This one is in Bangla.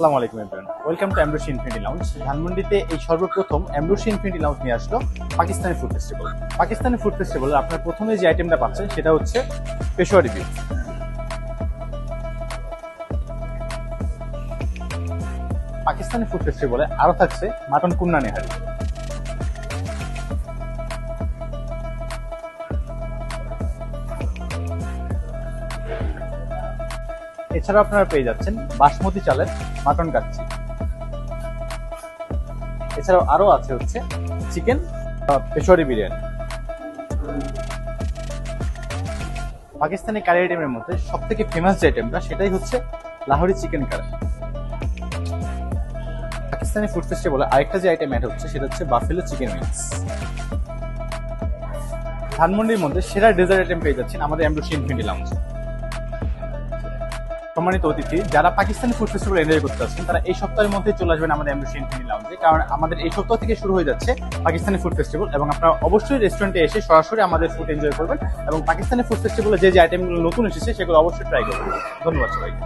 আসসালামু আলাইকুম everyone, welcome to Ambrosia infinity lounge. ধানমন্ডিতে এই সর্বপ্রথম এমব্রোসি ইনফিনিটি লাউঞ্জ নিয়ে আসলো Pakistani food festival. Pakistani food ফেস্টিভ্যালে আপনার প্রথমে যে আইটেমটা পাচ্ছেন সেটা হচ্ছে পেশোয়ারি বিফ। পাকিস্তানি ফুড ফেস্টিভ্যালে আরো থাকছে মাটন কুন্না নেহারি। এছাড়াও আপনারা পেয়ে যাচ্ছেন বাসমতি চালের মাটন কাচ্চি। এছাড়াও আরো আছে হচ্ছে চিকেন পেশোয়ারি বিরিয়ানি। পাকিস্তানি কারি আইটেমের মধ্যে সব থেকে ফেমাস যে আইটেমটা সেটাই হচ্ছে Lahori chicken curry. Pakistani food ফেস্টিভ্যালে আরেকটা যে আইটেম অ্যাড হচ্ছে সেটা হচ্ছে বাফেলো চিকেন উইংস। ধানমন্ডির মধ্যে সেরা ডেজার্ট আইটেম পেয়ে যাচ্ছেন আমাদের এমব্রোসি ইনফিনিটি লাউঞ্জে। সম্মানিত অতিথি, যারা পাকিস্তানি ফুড ফেস্টিভ্যাল এনজয় করতে আসছেন তারা এই সপ্তাহের মধ্যে চলে আসবেন আমাদের এমব্রোসি ইনফিনিটি লাউঞ্জে, কারণ আমাদের এই সপ্তাহ থেকে শুরু হয়ে যাচ্ছে পাকিস্তানি ফুড ফেস্টিভ্যাল এবং আপনারা অবশ্যই রেস্টুরেন্টে এসে সরাসরি আমাদের ফুড এনজয় করবেন এবং পাকিস্তানি ফুড ফেস্টিভ্যালে যে আইটেমগুলো নতুন এসেছে সেগুলো অবশ্যই ট্রাই করবেন। ধন্যবাদ সবাইকে।